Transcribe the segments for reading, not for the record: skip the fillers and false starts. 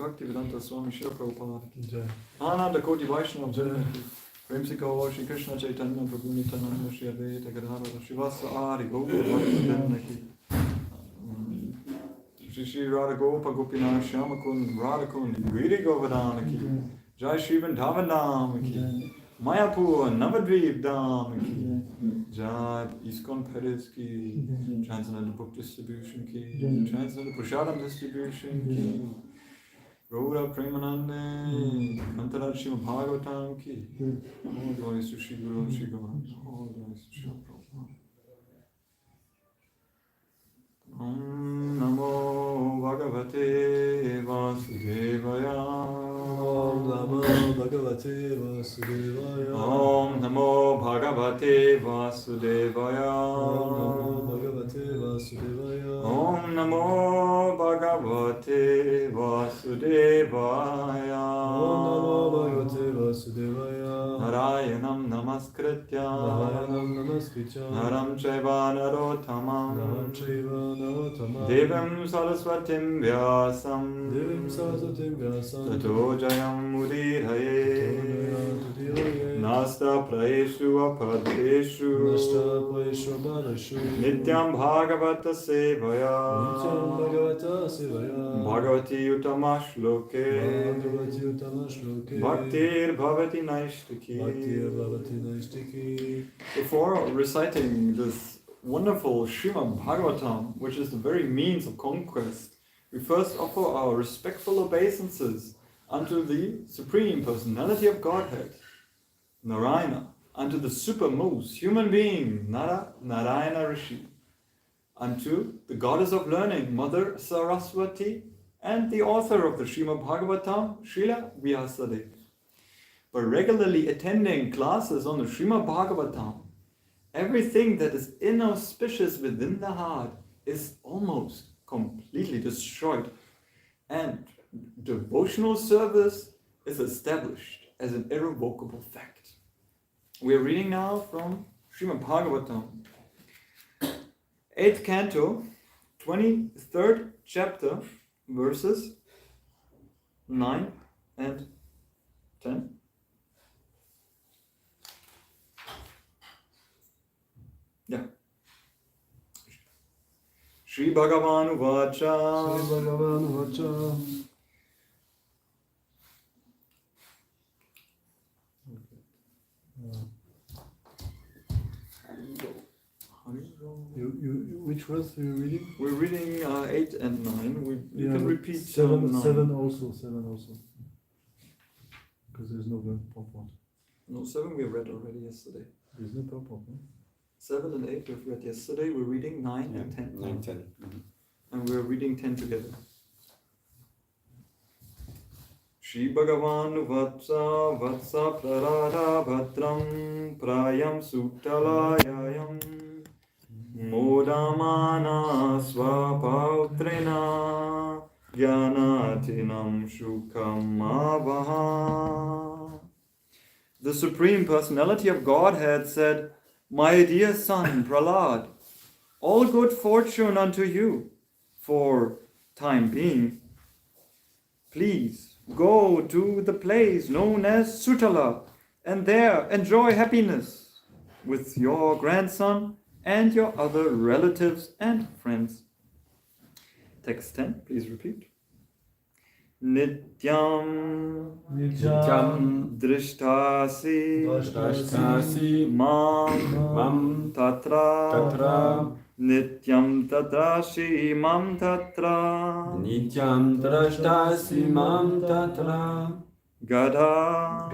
Bhaktivedanta Swami Srila Prabhupada ki. Ananda Koti Vaishnava ki. Premsiko Shri Krishna Chaitanya Prabhu Nityananda Shri Advaita Gadadhara Shivasa Ari Gopa Bhaktivedanta ki. Shri Radha Gopa Gopinath Shyamakun Radhakun Giri Govardhana ki. Jai Shri Vrindavan Dham ki. Mayapur Navadvip Dham ki. Jai ISKCON Paris ki. Transcendental Book Distribution ki. Transcendental Prashadam Distribution ki. Radha Premanande Kantaraj Srimad Bhagavatam ki. All glories to Shri Guru and Shri Govinda. All glories to Shri Prabhupada. Om Namo Bhagavate Vasudevaya. Om Namo Bhagavate Vasudevaya. Om Namo Bhagavate Vasudevaya. Om Namo Bhagavate Vasudevaya. Om Namo Bhagavate Vasudevaya. Om Namo Bhagavate Vasudevaya. Narayanam Namaskritya. Narayanam Namaskritya. Naram Chaiva Narottamam. Naram Chaiva Narottamam. Devam Saraswatim Vyasam. Devim Saraswatim Vyasam. Tato Jayam Mudirhaye. Nasta Praeshu Apadeshu. Nasta Praeshu Apadeshu. Nityam Bhagavata Sevaya. Nityam Bhagavata Sevaya. Bhagavati Utamashloke. Bhagavati Utamashloke. Bhaktir Bhavati Naishtiki. Bhaktir Bhavati Naishtiki. Before reciting this wonderful Srimad Bhagavatam, which is the very means of conquest, we first offer our respectful obeisances unto the Supreme Personality of Godhead, Narayana, unto the supermost human being, Narayana Rishi, unto the Goddess of Learning, Mother Saraswati, and the author of the Srimad Bhagavatam, Srila Vyasadeva. By regularly attending classes on the Srimad Bhagavatam, everything that is inauspicious within the heart is almost completely destroyed, and devotional service is established as an irrevocable fact. We are reading now from Srimad Bhagavatam, 8th canto, 23rd chapter, verses 9 and 10. Yeah. Shri Bhagavan Vacha. Shri Bhagavan Vacha. Which verse are you reading? We're reading 8 and 9. You can repeat 7, 9. 7 also. Because there's no purport. No, 7 we read already yesterday. There's no purport, no? 7 and 8 we've read yesterday. We're reading 9 and 10. 9, 10. Mm-hmm. And we're reading 10 together. Shri Bhagavan Vatsa Prarada Bhatram Prayam Sutalayayam Modamana Swapautrina Gyanatinam Shukam Avaha. The Supreme Personality of Godhead said, "My dear son Prahlad, all good fortune unto you. For time being, please go to the place known as Sutala and there enjoy happiness with your grandson and your other relatives and friends." Text 10, please repeat. Nityam Drishtasi Mam Tatra Nityam Tadrashi Mam Tatra Nityam Drashtasi Mam Tatra Gada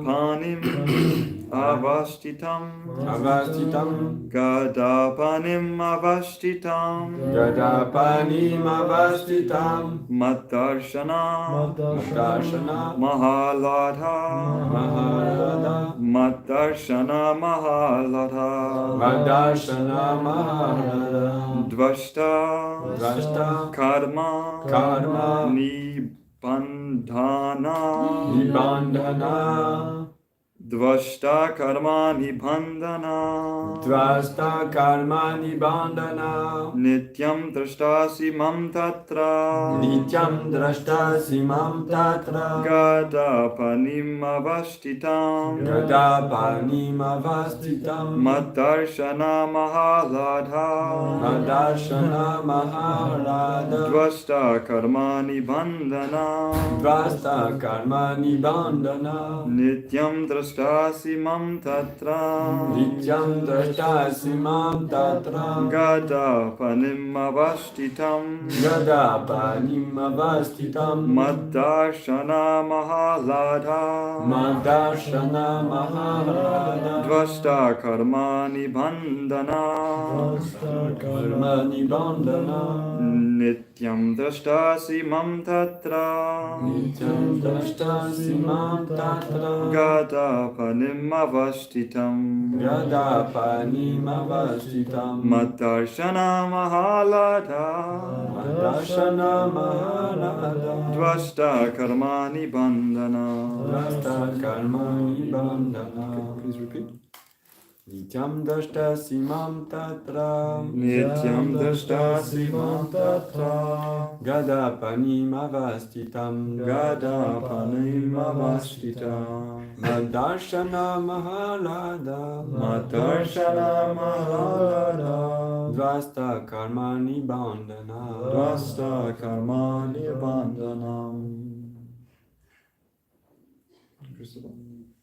Panim Avashtitam Gada Panim Avashtitam Madarshana Mahaladha Dvashta Karma Nibandhana Dvashta karmani bandhana. Dvasta karmani bandhana. Nityam drashtasi mam tatra. Nityam drashtasi mam tatra. Gadapanim avashtitam. Gadapanim avastitam. Madarshana mahaladha. Madarshana maharada. Dvashta karmani bandhana. Dvasta karmani bandhana. Nityam drashtasi mam tatra. Nityam drashtasi mam tatra. Gadapanim avashtitam. Gadapanim avastitam. Madarshana mahaladha. Madarshana maharada. Dvashta karmani bandhana. Karmani bandhana. Nityam drashtasi mam tatra. Nityam drashtasi mam tatra. Gadapanim avashtitam. Gadapanim avastitam. Madarshana mahaladha. Madarshana maharada. Dvashta karmani bandhana. Dvasta karmani bandhana. Please repeat. Nityam drashtasi mam tatra. Nityam drashtasi mam tatra. Gadapanim avastitam. Gadapanim avashtitam. Madarshana mahalada. Madarshana mahaladha. Dvasta karmani bandhana. Dvasta karmani bandhanam.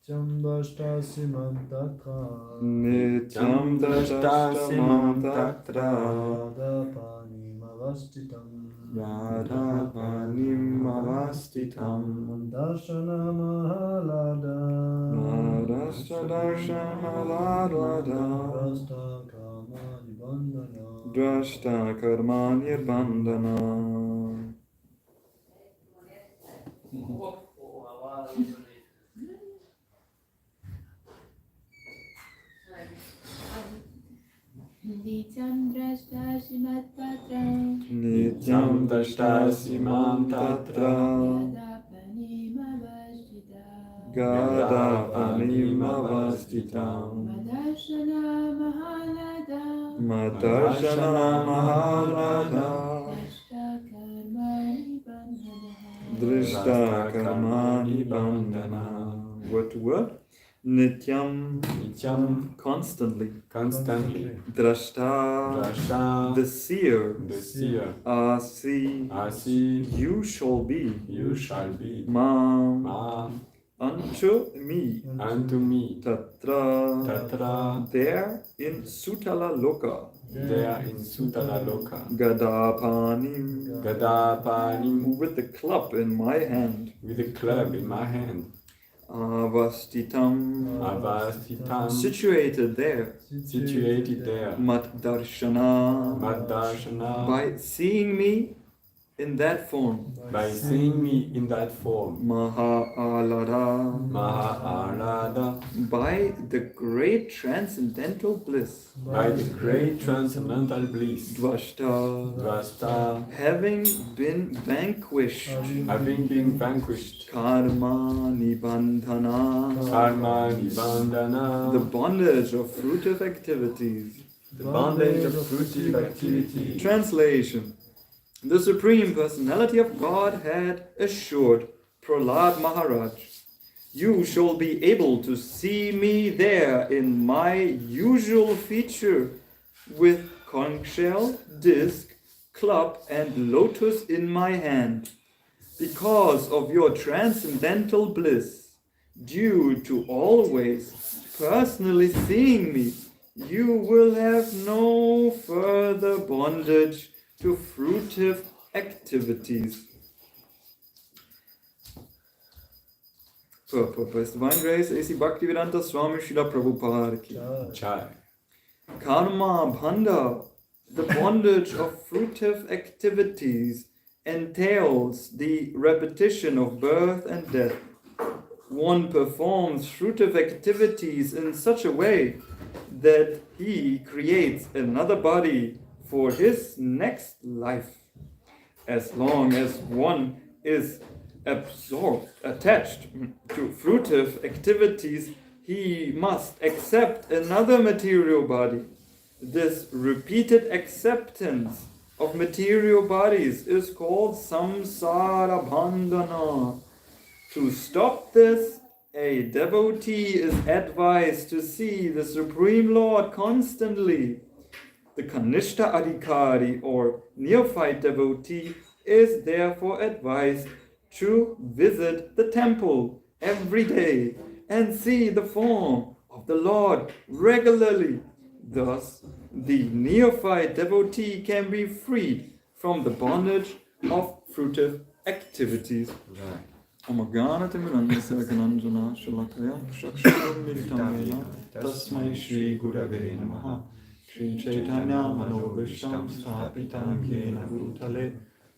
Nityam dashtasi mam tatra. Nityam drashtasi mam tatra. Gadapanim avastitam. Gadapanim avastitam. Darshana mahalada. Darshana mahaladha. Rasta kamani bandhana. Drashta karmani bandhana. Nityam drashtasi mat tatra. Nityam drashtasi mam tatra. Gadapanim avashtitam. Gadapanim avastitam. Madarshana mahalada. Madarshana mahaladha. Drashta Drishta karmani bandhana. karmani bandhana. Word to word. Nityam, Nityam constantly. constantly. Drashta, Drashta, the seer. the seer. Asi, Asi, you shall be. you shall be. Mam, Unto unto me. me. Tatra, Tatra, there in Sutala Loka. there in Sutala Loka. Gadapanim, Gadapanim, with the club in my hand. with a club in my hand. Avastitam, Avastitam, situated there. situated there. Matdarshana, Madarshana, by seeing me in that form. by seeing me in that form. Mahaalada, Maharada, by the great transcendental bliss. by the great transcendental bliss. Dvashta, Vasta, having been vanquished. having been vanquished. Karma nibandhana, Karma nibandhana, the bondage of fruitive activities. the bondage of fruitive activity. Translation. The Supreme Personality of Godhead assured Prahlad Maharaj, you shall be able to see me there in my usual feature with conch shell, disc, club and lotus in my hand. Because of your transcendental bliss, due to always personally seeing me, you will have no further bondage to fruitive activities. Purpose Divine Grace, A.C. Bhaktivedanta Swami Srila Prabhupada ki. Chai. Karma Bhanda, the bondage of fruitive activities, entails the repetition of birth and death. One performs fruitive activities in such a way that he creates another body for his next life. As long as one is attached to fruitive activities, he must accept another material body. This repeated acceptance of material bodies is called samsara bandhana. To stop this, a devotee is advised to see the Supreme Lord constantly. The Kanishta Adhikari or neophyte devotee is therefore advised to visit the temple every day and see the form of the Lord regularly. Thus, the neophyte devotee can be freed from the bondage of fruitive activities. Tasmai Shri Gurave Namaha. Shri Chaitanya Manobhishtam Sthapitam Yena Bhutale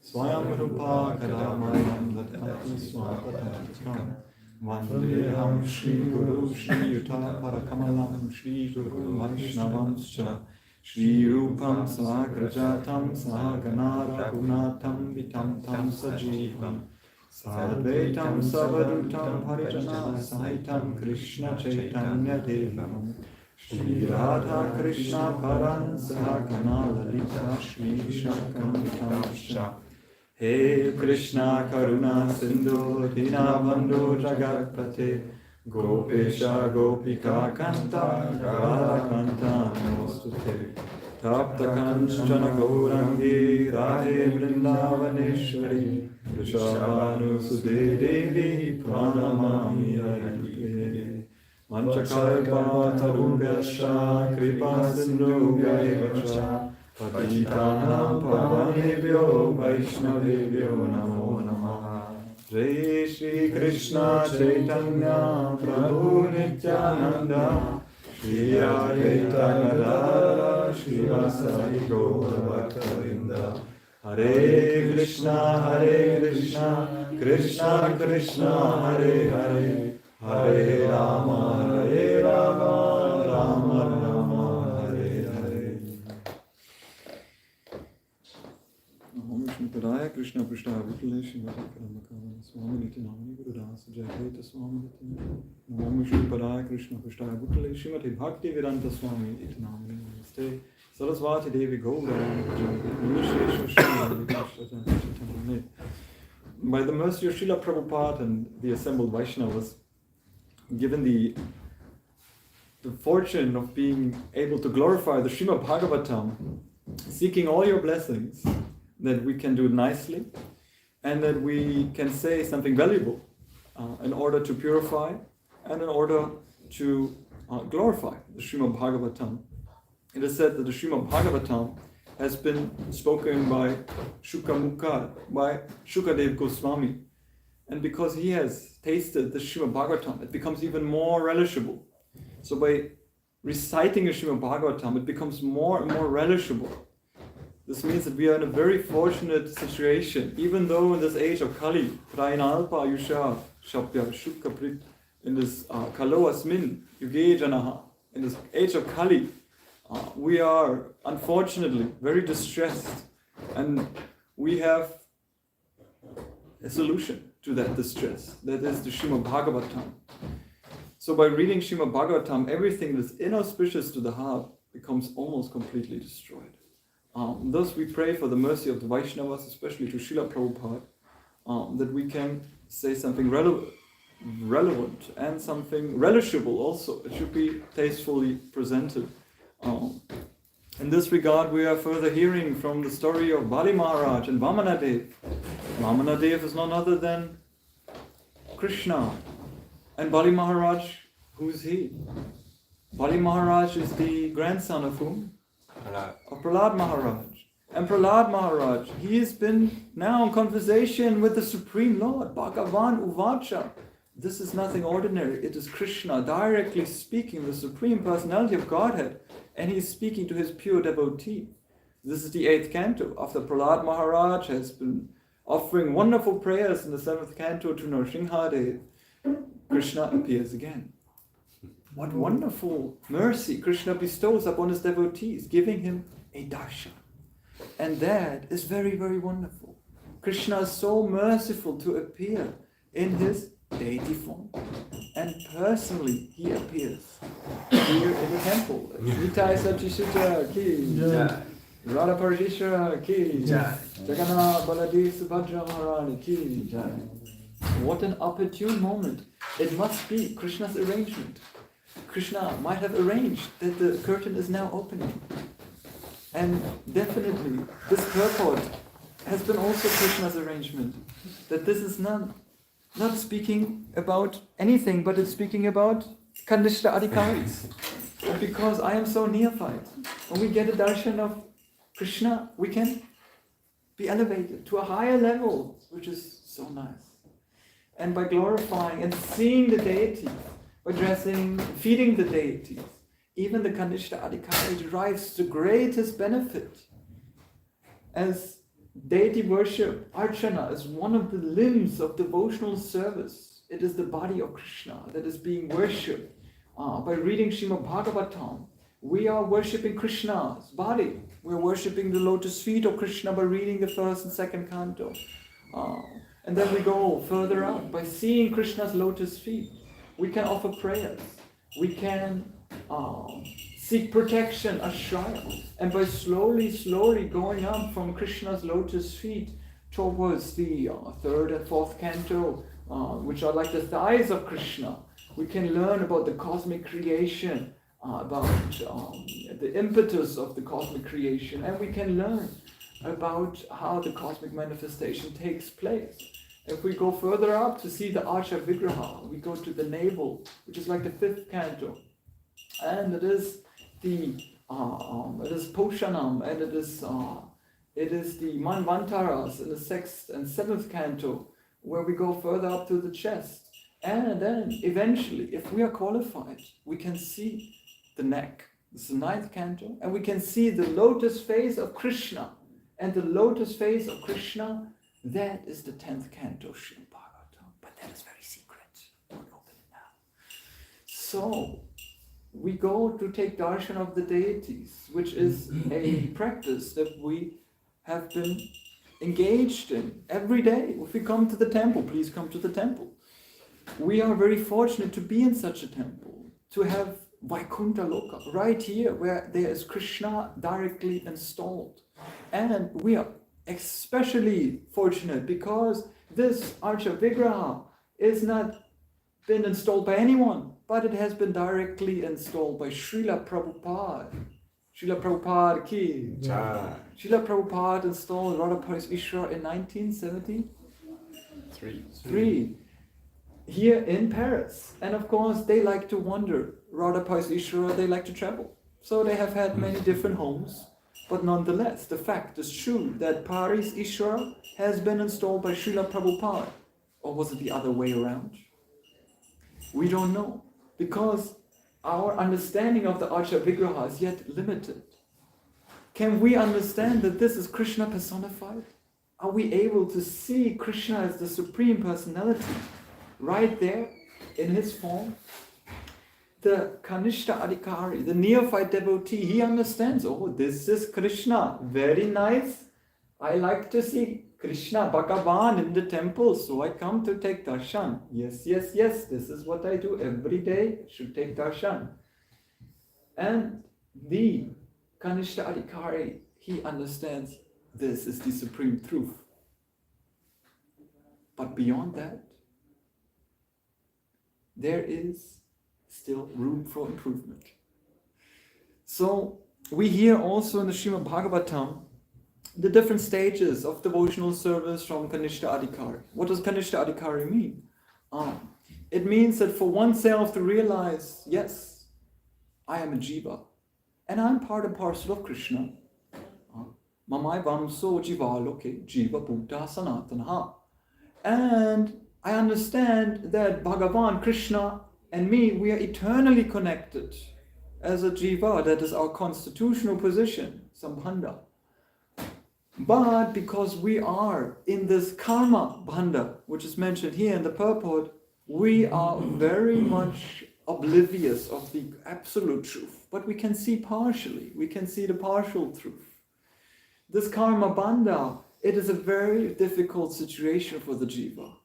Swayam Rupa Kadamayam Dadati Swapadantikam Vandeham Shri Guru Shri Yuta Parakamalam Shri Guru Vaishnavamscha Shri Rupam Sagrajatam Saganara Gunatam Vitam Tam Sajivam Sadvaitam Savadutam Harijana Sahitam Krishna Chaitanya Devam Shri Radha Krishna Paran Sahagana Lalita Shri Shakantamsha He Krishna Karuna Sindhu Dinabandhu Jagatpate Gopesha Gopika Kanta Radha Kanta Mostute Tapta Kanchana Gaurangi Radhe Vrindavaneshwari Vrishabhanu Sudhe Devi Pranamami Ayate Manchakalpa Tarubhyascha Kripa Sindhubhyaevacha Patitanam Pavanebhyo Vaishnavebhyo Namo Namaha Jai Shri Krishna Chaitanya Prabhu Nityananda Shri Advaita Gadadhara Srivasadi Gaura Bhaktavrinda Hare Krishna Krishna Krishna Hare Hare Hare Rama, Rama Rama, Hare Hare. Om Vishnu Padaya Krishna Prasthaya Bhutale Srimati Karamakarana Swami Niti Namani Guru Dasa Jayaveta Swami Niti Om Vishnu Padaya Krishna Prasthaya Bhutale Srimati Bhakti Vedanta Swami Niti Namani Namaste Saraswati Devi Gaura By the mercy of Srila Prabhupada and the assembled Vaishnavas, given the fortune of being able to glorify the Srimad Bhagavatam, seeking all your blessings, that we can do it nicely, and that we can say something valuable in order to purify and in order to glorify the Srimad Bhagavatam. It is said that the Srimad Bhagavatam has been spoken by Shukamukha, by Shukadev Goswami. And because he has tasted the Srimad Bhagavatam, it becomes even more relishable. So by reciting the Srimad Bhagavatam, it becomes more and more relishable. This means that we are in a very fortunate situation, even though in this age of Kali, Prainalpa Ayusha Shapya Shukaprit, in this Kalo Asmin Yuge Janaha, in this age of Kali, we are unfortunately very distressed, and we have a solution to that distress. That is the Srimad Bhagavatam. So by reading Srimad Bhagavatam, everything that is inauspicious to the heart becomes almost completely destroyed. Thus we pray for the mercy of the Vaishnavas, especially to Srila Prabhupada, that we can say something relevant and something relishable also. It should be tastefully presented. In this regard, we are further hearing from the story of Bali Maharaj and Vamanadev. Vamanadev is none other than Krishna. And Bali Maharaj, who is he? Bali Maharaj is the grandson of whom? Of Prahlad Maharaj. And Prahlad Maharaj, he has been now in conversation with the Supreme Lord, Bhagavan Uvacha. This is nothing ordinary. It is Krishna directly speaking, the Supreme Personality of Godhead. And he is speaking to his pure devotee. This is the 8th canto. After Prahlad Maharaj has been offering wonderful prayers in the 7th canto to Nrsimhadev, Krishna appears again. What wonderful mercy Krishna bestows upon his devotees, giving him a darshan. And that is very, very wonderful. Krishna is so merciful to appear in his deity form. And and personally he appears here in the temple. Nitai Satchishita ki Jai. Radha Parisisvara ki Jai. Jagannath Baladev Subhadra Maharani ki Jai. What an opportune moment. It must be Krishna's arrangement. Krishna might have arranged that the curtain is now opening. And definitely this purport has been also Krishna's arrangement. That this is not speaking about anything, but it's speaking about Kanishta Adhikaris. And because I am so neophyte, when we get a darshan of Krishna, we can be elevated to a higher level, which is so nice. And by glorifying and seeing the deity, by dressing, feeding the deities, even the Kanishta Adhikari derives the greatest benefit. As deity worship, Archana is one of the limbs of devotional service. It is the body of Krishna that is being worshipped. By reading Srimad Bhagavatam, we are worshipping Krishna's body. We're worshipping the lotus feet of Krishna by reading the first and second canto. And then we go further out. By seeing Krishna's lotus feet, we can offer prayers. We can seek protection, ashraya. And by slowly going up from Krishna's lotus feet towards the third and fourth canto, which are like the thighs of Krishna, we can learn about the cosmic creation, about the impetus of the cosmic creation, and we can learn about how the cosmic manifestation takes place. If we go further up to see the Archa Vigraha, we go to the navel, which is like the fifth canto, and it is the Poshanam, and it is the Manvantaras in the sixth and seventh canto, where we go further up to the chest. And then eventually, if we are qualified, we can see the neck. This is the ninth canto, and we can see the lotus face of Krishna. And the lotus face of Krishna, that is the 10th canto, Srimad Bhagavatam. But that is very secret. Don't open it now. So, we go to take darshan of the deities, which is a practice that we have been engaged in every day. If we come to the temple, please come to the temple. We are very fortunate to be in such a temple, to have Vaikuntha Loka right here, where there is Krishna directly installed. And we are especially fortunate because this Archa Vigraha is not been installed by anyone, but it has been directly installed by Srila Prabhupada. Srila Prabhupada ki. Jai. Srila Prabhupada installed Radha Parisisvara in 1973 here in Paris. And of course, they like to wander. Radha Parisisvara, they like to travel. So they have had many different homes. But nonetheless, the fact is true that Parisisvara has been installed by Srila Prabhupada. Or was it the other way around? We don't know. Because our understanding of the Archa Vigraha is yet limited. Can we understand that this is Krishna personified? Are we able to see Krishna as the Supreme Personality right there in his form? The Kanishta Adhikari, the neophyte devotee, he understands, oh, this is Krishna, very nice. I like to see Krishna Bhagavan in the temple, so I come to take darshan. Yes, this is what I do every day, should take darshan. And the Kanishta Adhikari, he understands this is the supreme truth. But beyond that, there is still room for improvement. So we hear also in the Srimad Bhagavatam the different stages of devotional service from Kanishta Adhikari. What does Kanishta Adhikari mean? It means that for oneself to realize, yes, I am a jiva, and I'm part and parcel of Krishna. Mamai vamso jivaloke jiva bhuta sanatana. And I understand that Bhagavan, Krishna, and me, we are eternally connected as a jiva. That is our constitutional position, sambandha. But because we are in this karma bandha, which is mentioned here in the purport, we are very much oblivious of the absolute truth. But we can see partially. We can see the partial truth. This karma bandha, it is a very difficult situation for the jiva.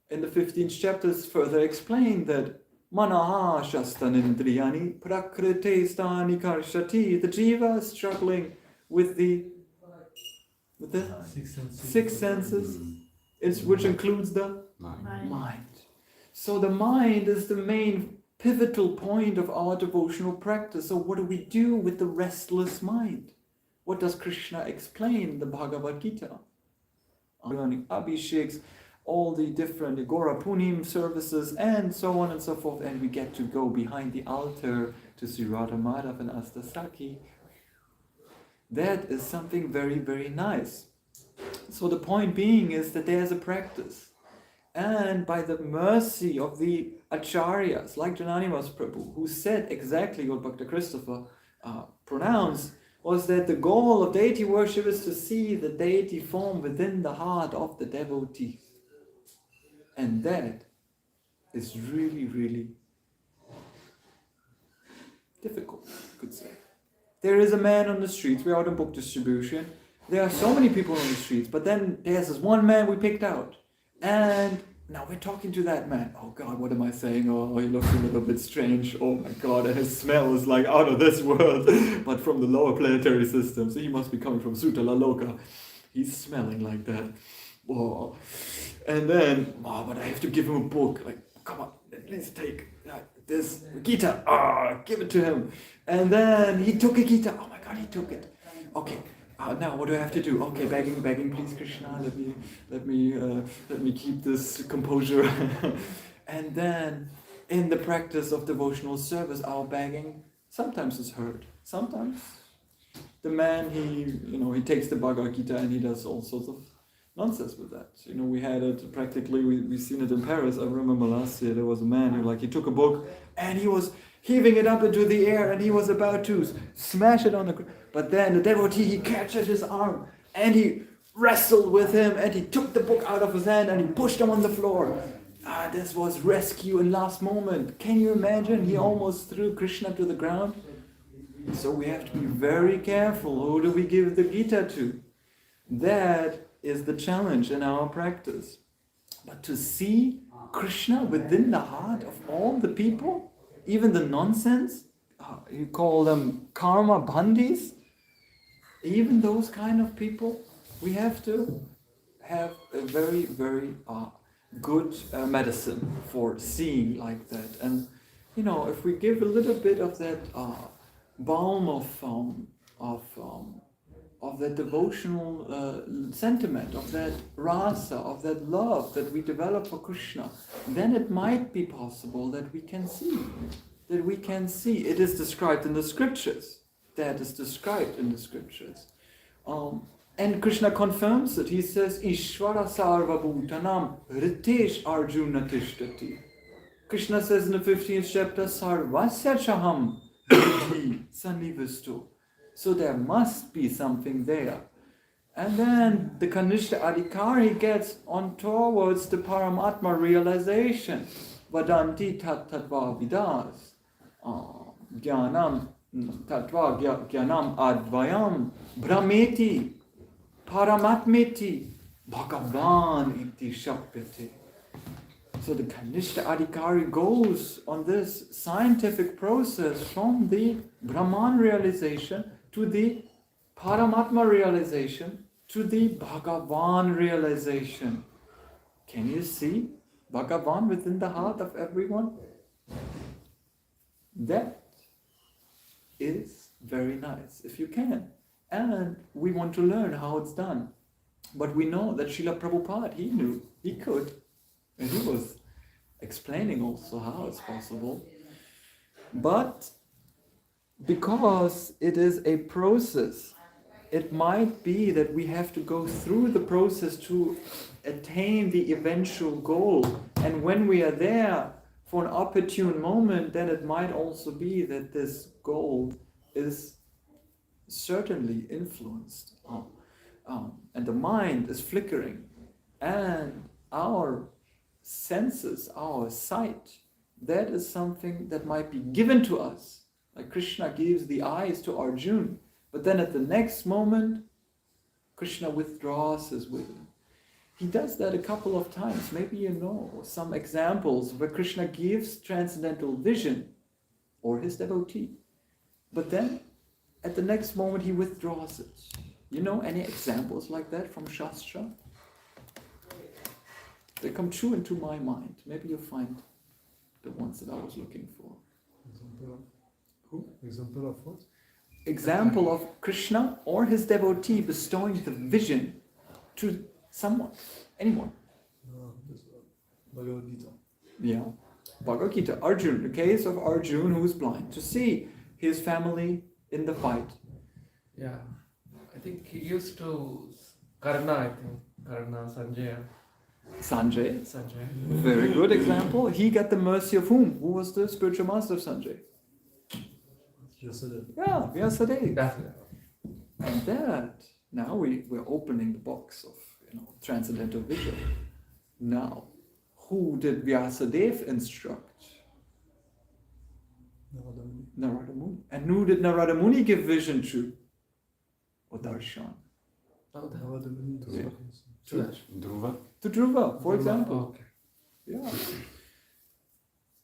in the 15th chapter is further explained that Manaha Shastanindriyani Prakrite Stani Karshati. The jiva is struggling with the six senses, which includes the mind. So the mind is the main pivotal point of our devotional practice. So what do we do with the restless mind? What does Krishna explain in the Bhagavad Gita? Learning Abhisheks, all the different Agora Punim services, and so on and so forth, and we get to go behind the altar to see Radha Madhav and Astasaki. That is something very, very nice. So the point being is that there's a practice, and by the mercy of the acharyas, like Jananimas Prabhu, who said exactly what Bhakti Christopher pronounced, was that the goal of deity worship is to see the deity form within the heart of the devotees. And that is really, really difficult, you could say. There is a man on the streets, we're out in book distribution, there are so many people on the streets, but then there's this one man we picked out. And now we're talking to that man. Oh God, what am I saying? Oh, he looks a little bit strange. Oh my God, and his smell is like out of this world, but from the lower planetary system. So he must be coming from Sutala Loka. He's smelling like that. Whoa. And then, but I have to give him a book. Like, come on, let's take this Gita. Give it to him. And then he took a Gita. Oh my God, he took it. Okay. Now what do I have to do? Okay, begging, please, Krishna, let me keep this composure. And then, in the practice of devotional service, our begging sometimes is heard. Sometimes the man he takes the Bhagavad Gita and he does all sorts of nonsense with that. We had it practically. We've seen it in Paris. I remember last year there was a man who he took a book and he was heaving it up into the air and he was about to smash it on the ground. But then the devotee, he catches his arm and he wrestled with him and he took the book out of his hand and he pushed him on the floor. This was rescue in last moment. Can you imagine? He almost threw Krishna to the ground. So we have to be very careful. Who do we give the Gita to? That is the challenge in our practice. But to see Krishna within the heart of all the people, even the nonsense, you call them karma bandhis, even those kind of people, we have to have a very, very good medicine for seeing like that. And if we give a little bit of that balm of that devotional sentiment, of that rasa, of that love that we develop for Krishna, then it might be possible that we can see. It is described in the scriptures. That is described in the scriptures. And Krishna confirms it. He says, Ishvara sarva bhutanam ritesh arjuna tishtati. Krishna says in the 15th chapter, Sarvasya chaham riti sanivistu. So there must be something there. And then the Kanishta Adhikari gets on towards the Paramatma realization. Vadanti tat tatva vidas. Jnanam tatva jnanam advayam brahmeti paramatmeti bhagavan iti shakpyate. So the Kanishta Adhikari goes on this scientific process from the Brahman realization to the Paramatma realization to the Bhagavan realization. Can you see Bhagavan within the heart of everyone? That is very nice, if you can. And we want to learn how it's done. But we know that Srila Prabhupada, he knew, he could. And he was explaining also how it's possible. But because it is a process, it might be that we have to go through the process to attain the eventual goal. And when we are there for an opportune moment, then it might also be that this goal is certainly influenced. And the mind is flickering. And our senses, our sight, that is something that might be given to us. Like Krishna gives the eyes to Arjuna, but then at the next moment, Krishna withdraws his wisdom. he does that a couple of times. Maybe you know some examples where Krishna gives transcendental vision or his devotee, but then at the next moment he withdraws it. You know any examples like that from Shastra? They come true into my mind. Maybe you'll find the ones that I was looking for. Example of Who? Example of what? Example of Krishna or his devotee bestowing the vision to someone, anyone. No, this one. Bhagavad Gita. Yeah. Bhagavad Gita, Arjun, the case of Arjun who is blind, to see his family in the fight. Yeah, I think he used to Karna, Sanjay. Very good example. He got the mercy of whom? Who was the spiritual master of Sanjay? Yesterday. Yeah, Vyasadeva. Definitely. And that, now we're opening the box of transcendental vision. Now, who did Vyasadeva instruct? Narada Muni. Narada Muni. And who did Narada Muni give vision to? Or darshan? Narada Muni to Yeah. Dhruva. To Dhruva, for example. Okay. Yeah.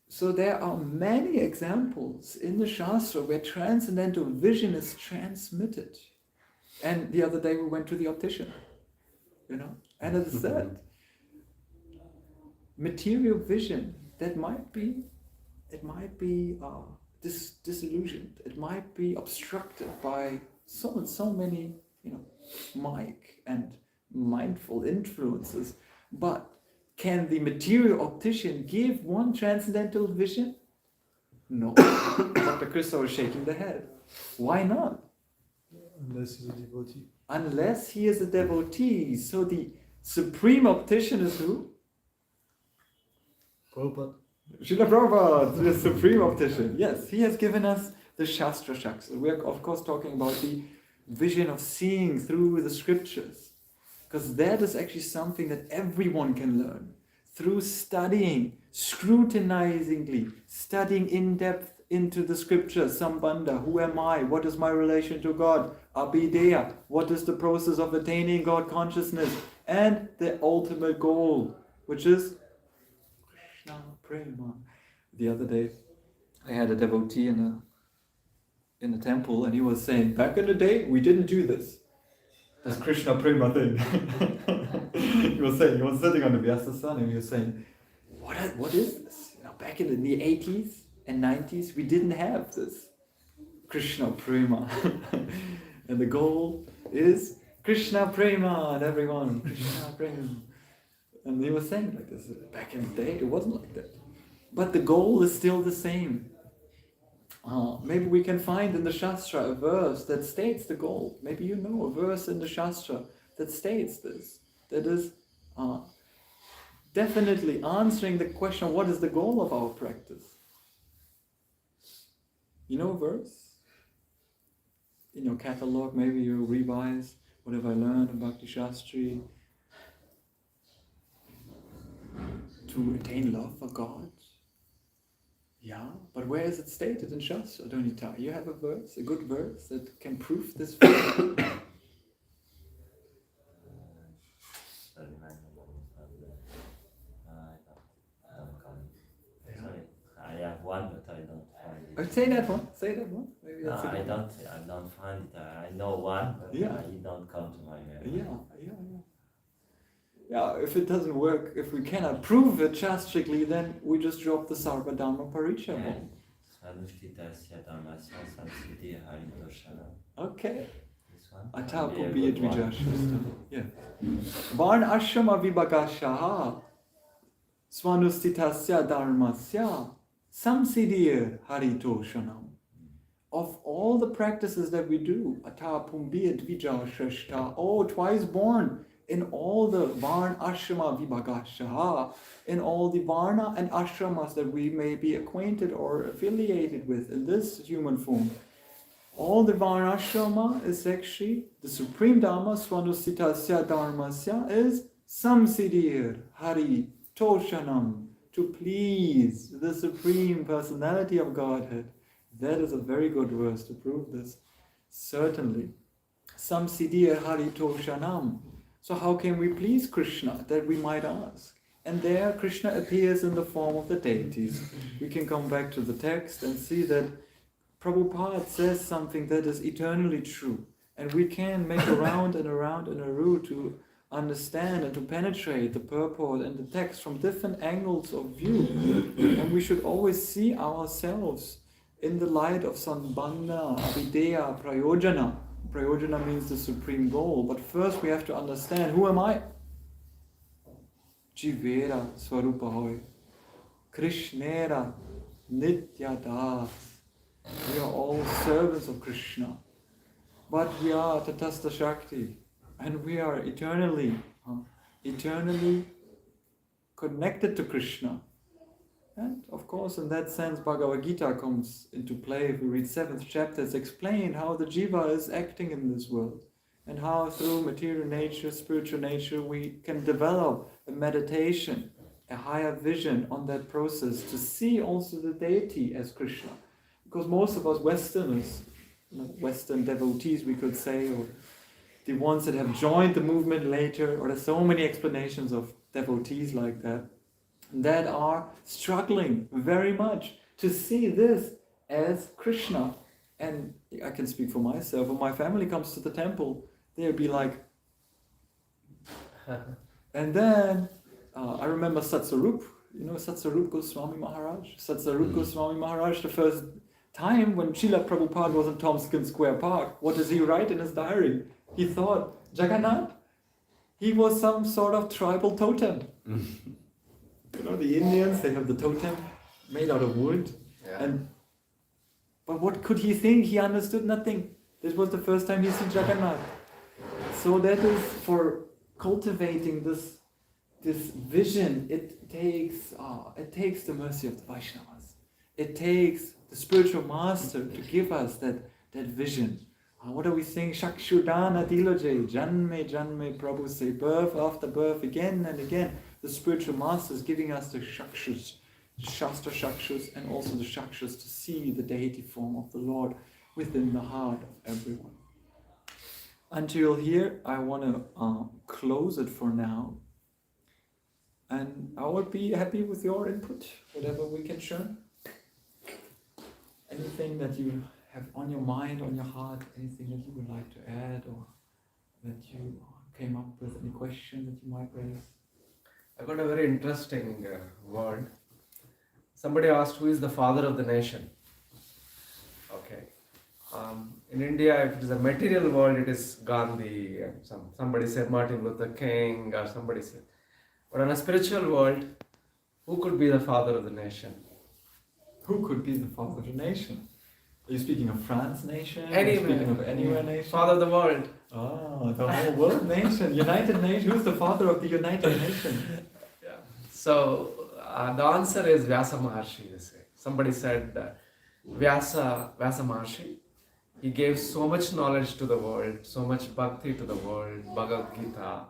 So there are many examples in the Shastra where transcendental vision is transmitted. And the other day we went to the optician, and it said, material vision that might be disillusioned. It might be obstructed by so many, mic and mindful influences. But can the material optician give one transcendental vision? No. Dr. Krishna was shaking the head. Why not? Unless he's a devotee. Unless he is a devotee. So the supreme optician is who? Prabhupada. Srila Prabhupada, the supreme optician. Yes, he has given us the Shastra Shakti. We are of course talking about the vision of seeing through the scriptures. Because that is actually something that everyone can learn. Through studying, scrutinizingly, studying in depth into the scriptures, Sambandha, who am I, what is my relation to God, Abhideya, what is the process of attaining God consciousness, and the ultimate goal, which is Krishna Prema. The other day, I had a devotee in a temple, and he was saying, back in the day, we didn't do this Krishna Prema thing. he was sitting on the Vyasasana and he was saying, what is this? Back in the 80s and 90s, we didn't have this Krishna Prema. And the goal is Krishna Prema, and everyone, Krishna Prema. And he was saying like this, back in the day, it wasn't like that. But the goal is still the same. Maybe we can find in the Shastra a verse that states the goal. Maybe you know a verse in the Shastra that states this. That is definitely answering the question, what is the goal of our practice? You know a verse? In your catalog, maybe you revise what have I learned in Bhakti Shastri to attain love for God. Yeah, but where is it stated in Shastra, Donita? You have a verse, a good verse that can prove this fact? I have one, but I don't find it. Say that one. Maybe No, that's a I good one. don't find it. I know one, but Yeah. it don't come to my head. Yeah, if it doesn't work, if we cannot prove it shastrically, then we just drop the Sarva Dharma Paricha. Okay. This one. Atapu Maybe a good one. Biyadvijashasta. Yeah. Varna Ashrama Vibhagashaha Swanustitasya Dharmasya Samsidir Haritoshanam. Of all the practices that we do, Atapum Biyadvijashasta, twice born, in all the Varna Ashrama Vibhagashaha, in all the Varna and Ashramas that we may be acquainted or affiliated with in this human form. All the Varna Ashrama is actually the supreme Dharma, Swanusitasya Dharmasya, is Samsidir Hari Toshanam, to please the Supreme Personality of Godhead. That is a very good verse to prove this. Certainly. Samsidir Hari Toshanam. So how can we please Krishna, that we might ask? And there Krishna appears in the form of the deities. We can come back to the text and see that Prabhupada says something that is eternally true. And we can make around and around in a route to understand and to penetrate the purport and the text from different angles of view. And we should always see ourselves in the light of Sambandha, Avideya, Prayojana. Prayojana means the supreme goal. But first we have to understand, who am I? Jivera Swarupa Hoy. Krishnera Nitya Das. We are all servants of Krishna. But we are Tatastha Shakti. And we are eternally connected to Krishna. And of course, in that sense, Bhagavad Gita comes into play. If we read 7th chapter, it's explained how the jiva is acting in this world. And how through material nature, spiritual nature, we can develop a meditation, a higher vision on that process to see also the deity as Krishna. Because most of us Westerners, Western devotees we could say, or the ones that have joined the movement later, or there's so many explanations of devotees like that are struggling very much to see this as Krishna. And I can speak for myself. When my family comes to the temple, they'll be like, and then I remember Satsarup, Satsarup Goswami Maharaj. Satsarup Goswami Maharaj, the first time when Srila Prabhupada was in Tompkins Square Park, what does he write in his diary? He thought, Jagannath, he was some sort of tribal totem. The Indians, they have the totem made out of wood. Yeah. But what could he think? He understood nothing. This was the first time he seen Jagannath. So that is for cultivating this vision. It takes the mercy of the Vaishnavas. It takes the spiritual master to give us that vision. What do we sing? Shakshudana Diloje, Janme Janme Prabhu say, birth after birth, again and again. The spiritual master is giving us the shakshus, the Shastra shakshus, and also the shakshus to see the deity form of the Lord within the heart of everyone. Until here, I want to close it for now. And I would be happy with your input, whatever we can share. Anything that you have on your mind, on your heart, anything that you would like to add, or that you came up with, any question that you might raise? I got a very interesting word. Somebody asked, who is the father of the nation? Okay. In India, if it is a material world, it is Gandhi, and somebody said Martin Luther King, or somebody said. But in a spiritual world, who could be the father of the nation? Who could be the father of the nation? Are you speaking of France nation? Anywhere. Are you speaking of anywhere nation? Father of the world. Oh, the whole world nation, United Nation. Who's the father of the United Nation? Yeah. So the answer is Vyasa Maharshi. They say. Somebody said Vyasa Maharshi. He gave so much knowledge to the world, so much bhakti to the world, Bhagavad Gita,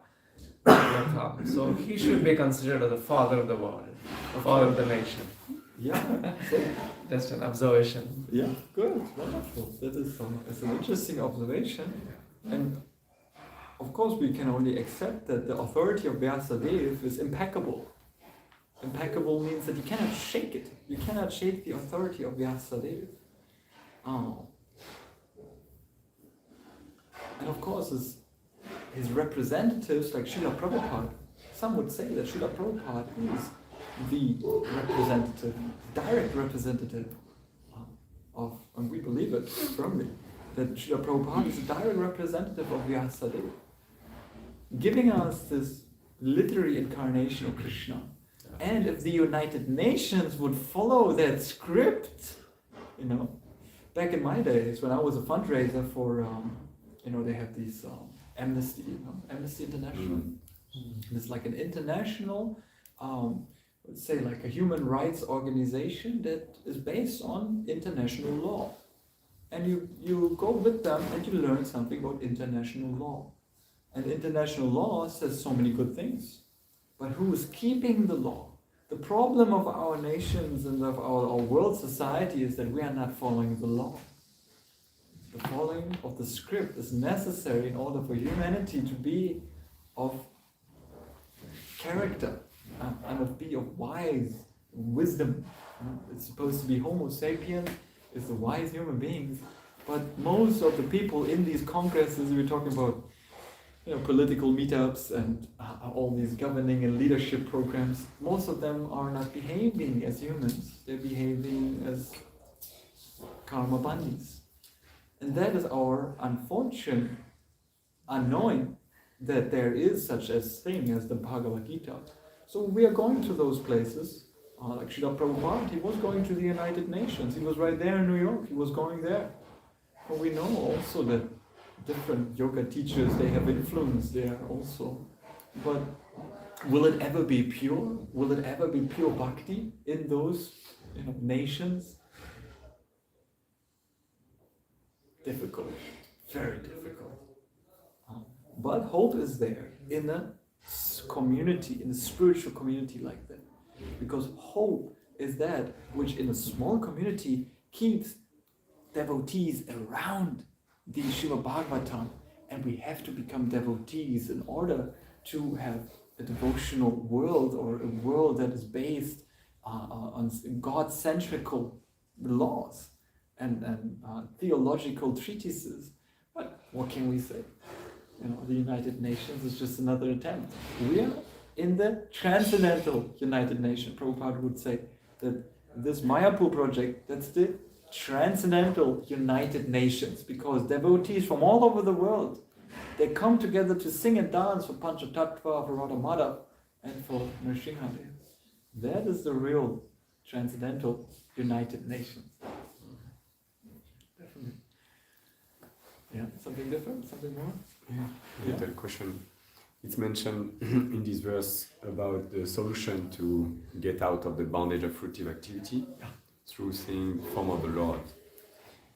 bhagavatam. So he should be considered as the father of the world, father of the nation. Yeah, just an observation. Yeah, good, wonderful. That is an interesting observation. And of course we can only accept that the authority of Vyasadeva is impeccable. Impeccable means that you cannot shake it. You cannot shake the authority of Vyasadeva. And of course his representatives like Srila Prabhupada, some would say that Srila Prabhupada is the representative, direct representative of, and we believe it firmly, that Srila Prabhupada is a direct representative of Vyasadeva, giving us this literary incarnation of Krishna. And if the United Nations would follow that script, back in my days when I was a fundraiser for, they have these Amnesty International. It's like an international, let's say like a human rights organization that is based on international law. And you go with them and you learn something about international law. And international law says so many good things. But who is keeping the law? The problem of our nations and of our world society is that we are not following the law. The following of the script is necessary in order for humanity to be of character. I must be of wise wisdom. It's supposed to be Homo sapiens, it's the wise human beings. But most of the people in these congresses, we're talking about, political meetups and all these governing and leadership programs, most of them are not behaving as humans. They're behaving as karma bandhis. And that is our unfortunate unknowing that there is such a thing as the Bhagavad Gita. So we are going to those places, like Srila Prabhupada, he was going to the United Nations. He was right there in New York, he was going there. But we know also that different yoga teachers, they have influence there also. But will it ever be pure? Will it ever be pure bhakti in those nations? Difficult, very difficult. But hope is there in a community, in a spiritual community like that. Because hope is that which in a small community keeps devotees around the Srimad Bhagavatam, and we have to become devotees in order to have a devotional world, or a world that is based on God-centrical laws and theological treatises. But what can we say? The United Nations is just another attempt. We are in the transcendental United Nations. Prabhupada would say that this Mayapur project, that's the transcendental United Nations, because devotees from all over the world, they come together to sing and dance for Panchatattva, for Radha Madhav, and for Nrsimhadev. That is the real transcendental United Nations. Definitely. Yeah, something different, something more? Little question. It's mentioned in this verse about the solution to get out of the bondage of fruitive activity through seeing the form of the Lord.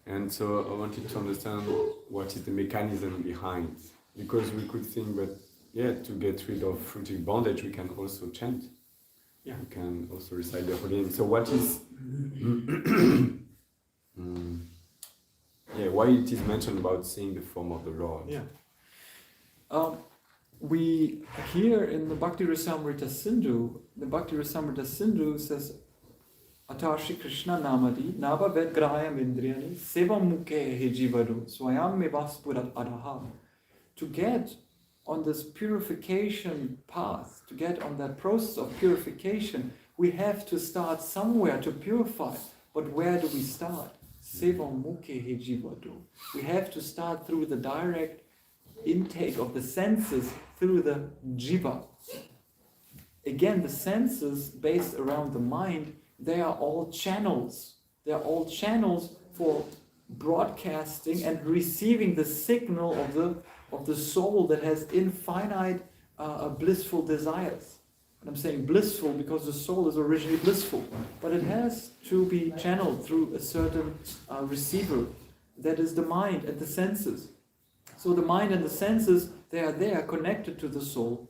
And so I wanted to understand what is the mechanism behind. Because we could think that, to get rid of fruitive bondage, we can also chant. Yeah. We can also recite the holy name. So what is... why it is mentioned about seeing the form of the Lord? Yeah. We here in the Bhakti Rasamrita Sindhu, the Bhakti Rasamrita Sindhu says, Atashi Krishna Namadi, Nava Vedgrayam Indriyani, Seva Mukhe Hejivadu, Swayam Mevaspurat Adaha. To get on this purification path, to get on that process of purification, we have to start somewhere to purify. But where do we start? Seva Mukhe Hejivadu. We have to start through the direct intake of the senses, through the jiva. Again, the senses based around the mind, they are all channels. They are all channels for broadcasting and receiving the signal of the soul that has infinite blissful desires. And I'm saying blissful because the soul is originally blissful, but it has to be channeled through a certain receiver, that is the mind and the senses. So the mind and the senses, they are there connected to the soul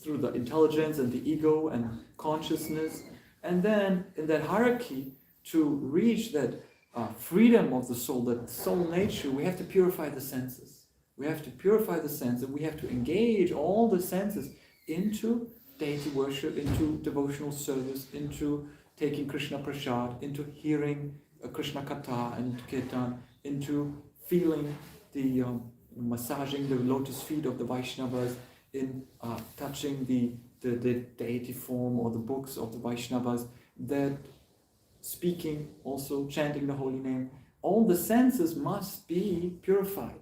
through the intelligence and the ego and consciousness. And then in that hierarchy, to reach that freedom of the soul, that soul nature, we have to purify the senses. We have to purify the senses. We have to engage all the senses into deity worship, into devotional service, into taking Krishna Prasad, into hearing Krishna katha and kirtan, into feeling the massaging the lotus feet of the Vaishnavas, in touching the deity form or the books of the Vaishnavas, that speaking, also chanting the holy name. All the senses must be purified.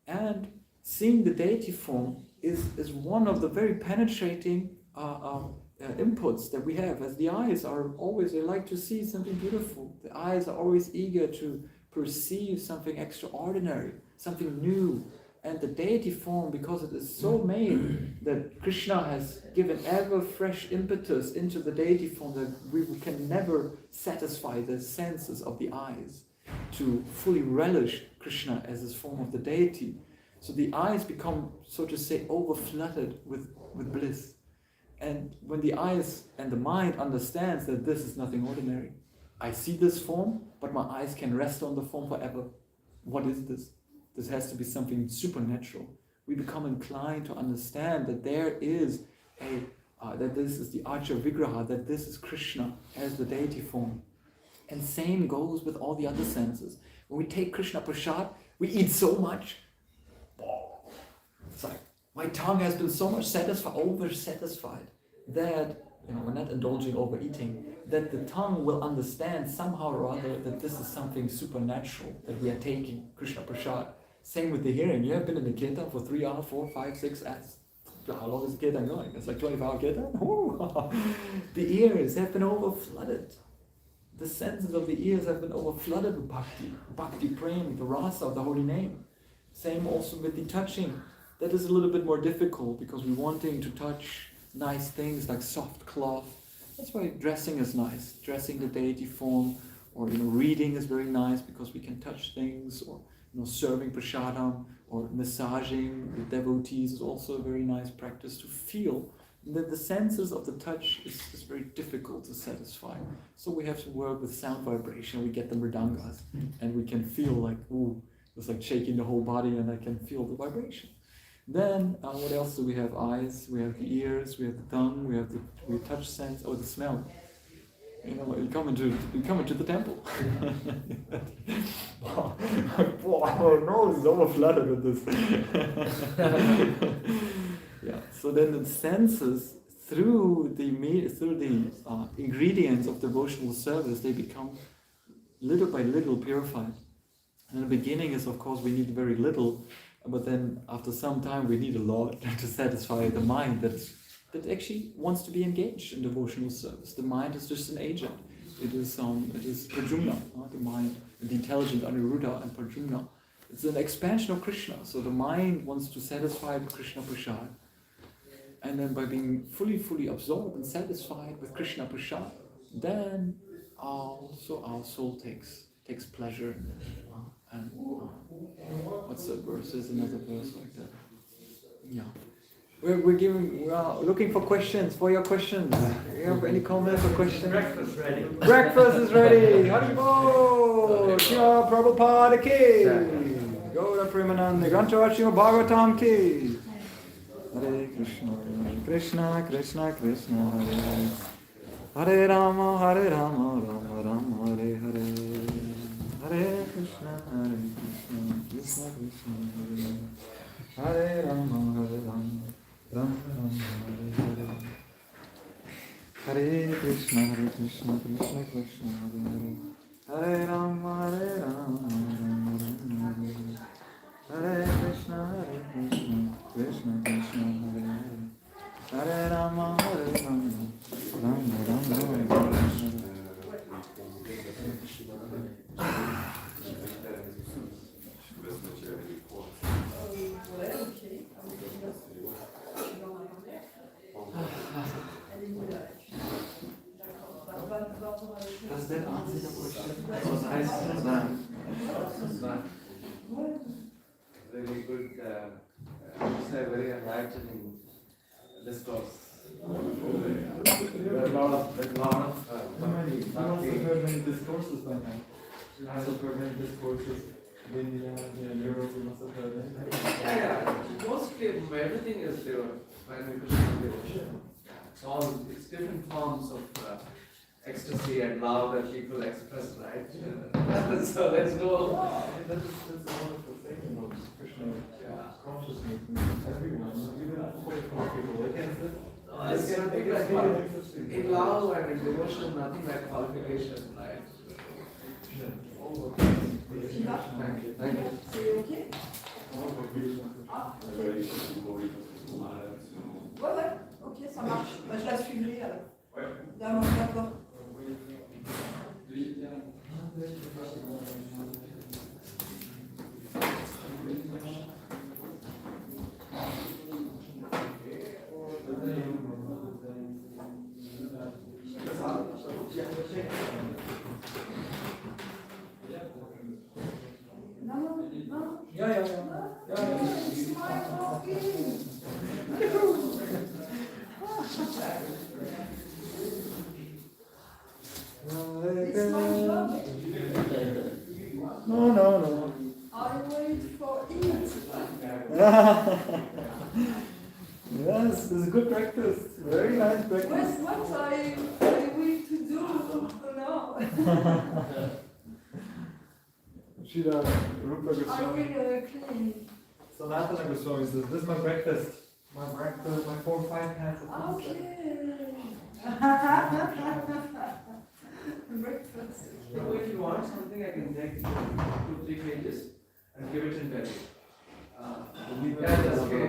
And seeing the deity form is one of the very penetrating inputs that we have, as the eyes are always, they like to see something beautiful. The eyes are always eager to perceive something extraordinary, something new. And the deity form, because it is so made that Krishna has given ever fresh impetus into the deity form, that we can never satisfy the senses of the eyes to fully relish Krishna as his form of the deity. So the eyes become, so to say, overflooded with bliss. And when the eyes and the mind understands that this is nothing ordinary, I see this form, but my eyes can rest on the form forever. What is this? This has to be something supernatural. we become inclined to understand that there is that this is the Archa Vigraha, that this is Krishna as the deity form. And same goes with all the other senses. When we take Krishna Prasad, we eat so much. It's like, my tongue has been so much over-satisfied that, we're not indulging overeating, that the tongue will understand somehow or other that this is something supernatural that we are taking, Krishna Prasad. Same with the hearing. You have been in the kirtan for 3 hours, 4, 5, 6 hours. How long is the kirtan going? It's like 24-hour kirtan. The ears have been over-flooded. The senses of the ears have been over-flooded with bhakti prem, the rasa of the holy name. Same also with the touching. That is a little bit more difficult because we're wanting to touch nice things like soft cloth. That's why dressing is nice. Dressing the deity form, or reading is very nice because we can touch things, or serving prasadam, or massaging the devotees is also a very nice practice to feel. That the senses of the touch is very difficult to satisfy. So we have to work with sound vibration. We get the mridangas, and we can feel like, ooh, it's like shaking the whole body, and I can feel the vibration. Then, what else do we have? Eyes, we have the ears, we have the tongue, we have the touch sense, or the smell. You come into the temple. Our nose is overflooded with this. Yeah. So then the senses, through the ingredients of devotional service, they become little by little purified. And the beginning is, of course, we need very little, but then after some time we need a lot to satisfy the mind that actually wants to be engaged in devotional service. The mind is just an agent. It is Pradyumna, the mind, the intelligent Aniruddha and Pradyumna. It's an expansion of Krishna. So the mind wants to satisfy Krishna Prasad. And then by being fully absorbed and satisfied with Krishna Prasad, then also our soul takes pleasure. What's that verse? There's another verse like that. Yeah. We are looking for questions, for your questions. Do you have any comments or questions? Breakfast ready. Breakfast is ready. Haribol! Shima Prabhupada ki! Gauda Premananda Granthava Shima Bhagavatam ki! Hare Krishna, Krishna Krishna Krishna, Hare Hare. Hare Rama, Rama Rama, Hare Hare. Hare Krishna, Krishna Krishna, Hare Hare. Hare Rama, Rama Rama, Hare Hare. Hare Krishna, Krishna Krishna, Hare Hare. Hare Rama, Rama Rama, Hare Hare. Hare Krishna, Krishna Krishna, Hare Hare. Hare Rama, Rama Rama, Hare Hare. Does that answer the question? That was nice. Really good, I would say very enlightening discourse. There are a lot of I also heard many discourses by now. I also heard many discourses. India, Europe, you must have heard them. Yeah. Mostly everything is there when we Krishna devotion. It's different forms of ecstasy and love that people express, right? So let's go. That's a wonderful thing about Krishna consciousness. Everyone, even people against it. It's nothing like in love and in devotion, nothing like qualification, right? Thank you. Ok. Ouais, ok, ça marche. Bah, je la suivrai alors. D'accord. No. I wait for it. Srila Rupa I Goswami. will clean. Sanatana Goswami says, this is my breakfast. My 4 or 5 cans of Okay. Breakfast. So if you want something, I can take 2-3 pages and give it in bed. Yeah, that's okay.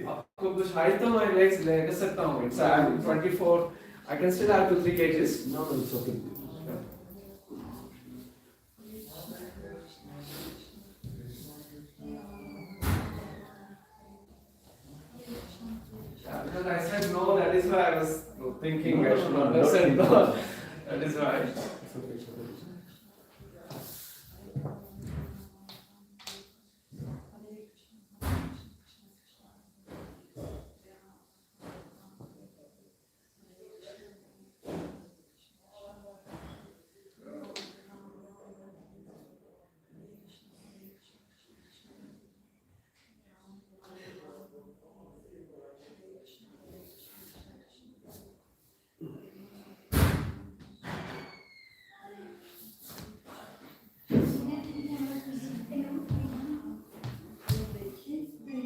आपको कुछ height तो मैं ले सकता हूँ. It's I'm 24. I can still have 2-3 kgs. No, it's okay. Yeah, because I said no, that is why I was thinking I should not have said no. That is why. It's okay, it's okay.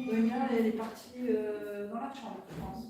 Donia, elle est partie dans la chambre, je pense.